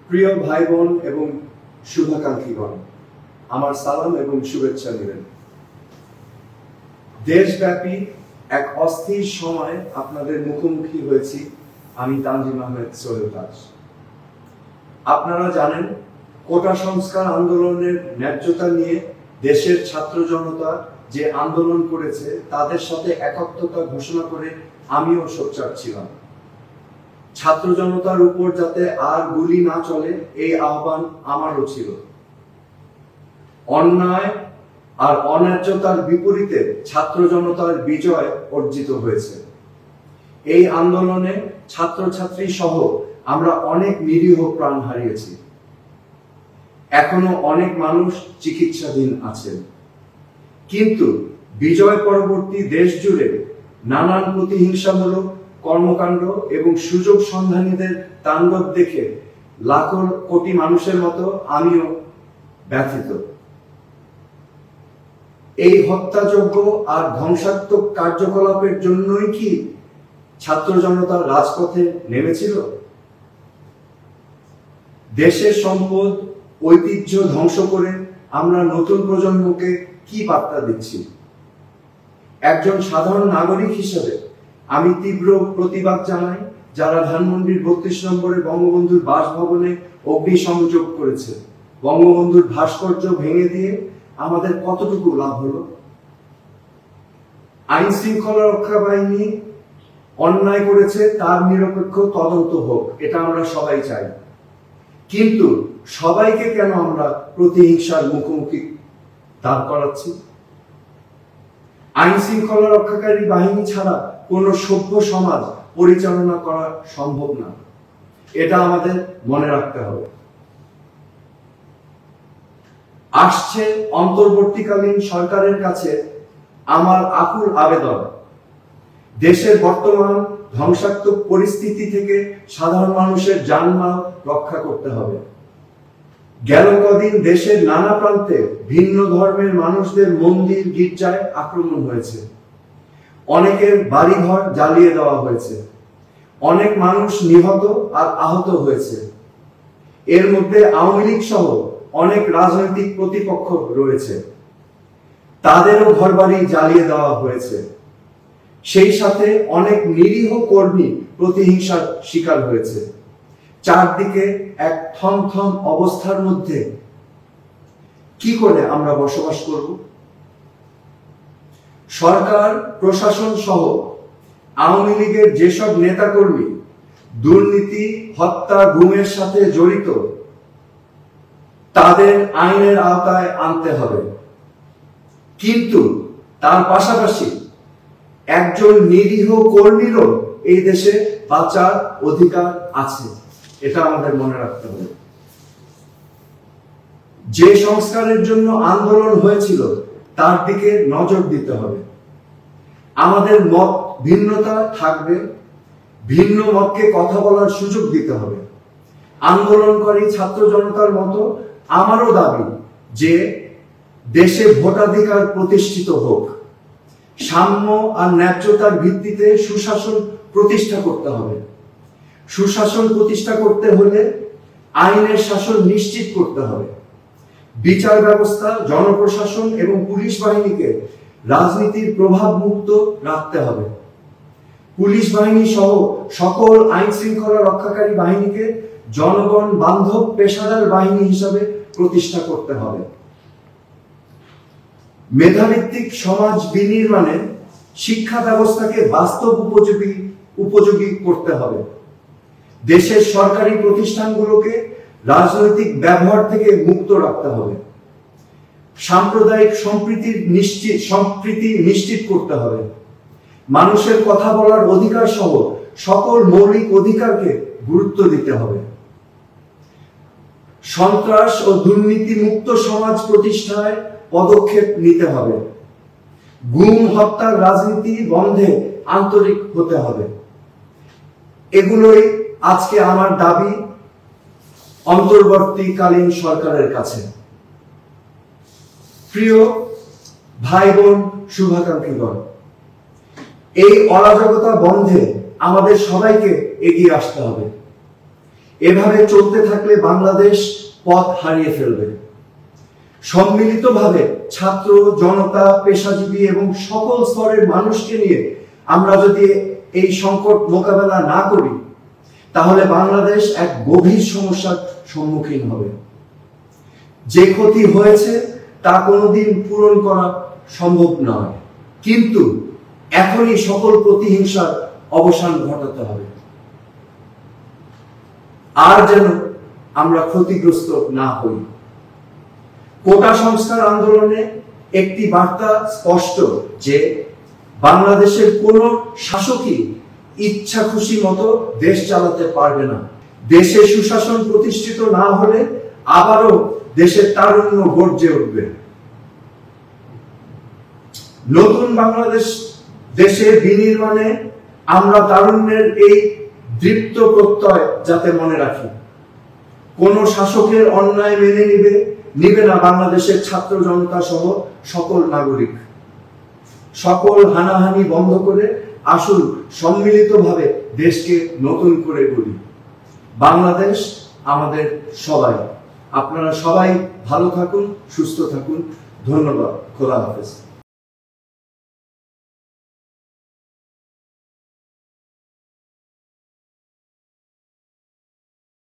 প্রিয় ভাই বোন এবং শুভাকাঙ্ক্ষীগণ, আমার সালাম এবং শুভেচ্ছা নেবেন। দেশব্যাপী এক অস্থির সময় আপনাদের মুখোমুখি হয়েছি আমি তানজিম আহমেদ সোহেল দাস। আপনারা জানেন, কোটা সংস্কার আন্দোলনের ন্যায্যতা নিয়ে দেশের ছাত্র জনতা যে আন্দোলন করেছে তাদের সাথে একাত্মতা ঘোষণা করে আমিও সোচ্চার ছিলাম। ছাত্র জনতার উপর যাতে আর গুলি না চলে এই আহ্বান আমারও ছিল। অন্যায় আর অন্যায্যতার বিপরীতে ছাত্র জনতার বিজয় অর্জিত হয়েছে। এই আন্দোলনে ছাত্রছাত্রী সহ আমরা অনেক নিরীহ প্রাণ হারিয়েছি। এখনো অনেক মানুষ চিকিৎসাধীন আছেন। কিন্তু বিজয় পরবর্তী দেশ জুড়ে নানান প্রতিহিংসামূলক কর্মকাণ্ড এবং সুযোগ সন্ধানীদের তাণ্ডব দেখে লাখো কোটি মানুষের মতো আমিও ব্যথিত। এই হত্যাযজ্ঞ আর ধ্বংসাত্মক কার্যকলাপের জন্যই কি ছাত্র জনতা রাজপথে নেমেছিল? দেশের সম্পদ ঐতিহ্য ধ্বংস করে আমরা নতুন প্রজন্মকে কি বার্তা দিচ্ছি? একজন সাধারণ নাগরিক হিসেবে আমি তীব্র প্রতিবাদ জানাই যারা ধানমন্ডির ৩২ নম্বরে বঙ্গবন্ধুর বাসভবনে অগ্নিসংযোগ করেছে। বঙ্গবন্ধুর ভাস্কর্য ভেঙে দিয়ে আমাদের কতটুকু লাভ হলো? আইন শৃঙ্খলা রক্ষা বাহিনী অন্যায় করেছে, তার নিরপেক্ষ তদন্ত হোক, এটা আমরা সবাই চাই। কিন্তু সবাইকে কেন আমরা প্রতিহিংসার মুখোমুখি দাঁড় করাচ্ছি? আইন শৃঙ্খলা রক্ষাকারী বাহিনী ছাড়া কোন সভ্য সমাজ পরিচালনা করা সম্ভব না, এটা আমাদের মনে রাখতে হবে। আসছে অন্তর্বর্তীকালীন সরকারের কাছে আমার আকুল আবেদন, দেশের বর্তমান ধ্বংসাত্মক পরিস্থিতি থেকে সাধারণ মানুষের জানমাল রক্ষা করতে হবে। গেল কদিন দেশের নানা প্রান্তে ভিন্ন ধর্মের মানুষদের মন্দির গির্জায় আক্রমণ হয়েছে। অনেকের বাড়িঘর জ্বালিয়ে দেওয়া হয়েছে। অনেক মানুষ নিহত আর আহত হয়েছে। এর মধ্যে আওয়ামী লীগ সহ অনেক রাজনৈতিক প্রতিপক্ষ রয়েছে, তাদেরও ঘরবাড়ি জ্বালিয়ে দেওয়া হয়েছে। সেই সাথে অনেক নিরীহ কর্মী প্রতিহিংসার শিকার হয়েছে। চারদিকে এক থমথম অবস্থার মধ্যে কি করে আমরা বসবাস করব? সরকার প্রশাসন সহ আওয়ামী লীগের যেসব নেতাকর্মী দুর্নীতি, হত্যা, গুমের সাথে জড়িত, তাদের আইনের আওতায় আনতে হবে। কিন্তু তার পাশাপাশি একজন নিরীহ কর্মীরও এই দেশে বাঁচার অধিকার আছে, এটা আমাদের মনে রাখতে হবে। যে সংস্কারের জন্য আন্দোলন হয়েছিল তার দিকে নজর দিতে হবে। আমাদের মত ভিন্নতা থাকবে, ভিন্ন মতকে কথা বলার সুযোগ দিতে হবে। আন্দোলনকারী ছাত্র জনতার মতো আমারও দাবি যে দেশে ভোটাধিকার প্রতিষ্ঠিত হোক। সাম্য আর ন্যায্যতার ভিত্তিতে সুশাসন প্রতিষ্ঠা করতে হবে। সুশাসন প্রতিষ্ঠা করতে হলে আইনের শাসন নিশ্চিত করতে হবে। বিচার ব্যবস্থা, জনপ্রশাসন এবং পুলিশ বাহিনীকে রাজনীতির প্রভাব মুক্ত রাখতে হবে। পুলিশ বাহিনী সহ সকল আইন শৃঙ্খলা রক্ষাকারী বাহিনীকে জনগণ বান্ধব পেশাদার বাহিনী হিসাবে প্রতিষ্ঠা করতে হবে। মেধাভিত্তিক সমাজ বিনির্মাণে শিক্ষা ব্যবস্থাকে বাস্তব উপযোগী করতে হবে। দেশের সরকারি প্রতিষ্ঠানগুলোকে রাজনৈতিক ব্যবহার থেকে মুক্ত রাখতে হবে। সাম্প্রদায়িক সম্প্রীতি নিশ্চিত করতে হবে। মানুষের কথা বলার অধিকার সহ সকল মৌলিক অধিকারকে গুরুত্ব দিতে হবে। সন্ত্রাস ও দুর্নীতি মুক্ত সমাজ প্রতিষ্ঠায় পদক্ষেপ নিতে হবে। গুম, হত্যার রাজনীতি বন্ধে আন্তরিক হতে হবে। এগুলোই আজকে আমার দাবি অন্তর্বর্তীকালীন সরকারের কাছে। প্রিয় ভাই বোন শুভাকাঙ্ক্ষীগণ, এই অরাজকতা বন্ধে আমাদের সবাইকে এগিয়ে আসতে হবে। এভাবে চলতে থাকলে বাংলাদেশ পথ হারিয়ে ফেলবে। সম্মিলিতভাবে ছাত্র, জনতা, পেশাজীবী এবং সকল স্তরের মানুষকে নিয়ে আমরা যদি এই সংকট মোকাবেলা না করি, তাহলে বাংলাদেশ এক গভীর সমস্যার সম্মুখীন হবে। যে ক্ষতি হয়েছে তা কোনোদিন পূরণ করা সম্ভব নয়, কিন্তু এখনই সকল প্রতিহিংসার অবসান ঘটাতে হবে। আর যেন আমরা ক্ষতিগ্রস্ত না হই। কোটা সংস্কার আন্দোলনে একটি বার্তা স্পষ্ট যে বাংলাদেশের কোন শাসকই ইচ্ছা খুশি মতো দেশ চালাতে পারবে না। দেশে সুশাসন প্রতিষ্ঠিত না হলে আবারও দেশের তারুণ্য গর্জে উঠবে। নতুন বাংলাদেশ দেশের বিনির্মাণে আমরা তারুণ্যের এই দৃপ্ত প্রত্যয় যাতে মনে রাখি। কোন শাসকের অন্যায় মেনে নিবে না বাংলাদেশের ছাত্র জনতা সহ সকল নাগরিক। সকল হানাহানি বন্ধ করে আসুন সম্মিলিতভাবে দেশকে নতুন করে গড়ি। বাংলাদেশ আমাদের সবাই। আপনারা সবাই ভালো থাকুন, সুস্থ থাকুন। ধন্যবাদ। খোদা হাফেজ।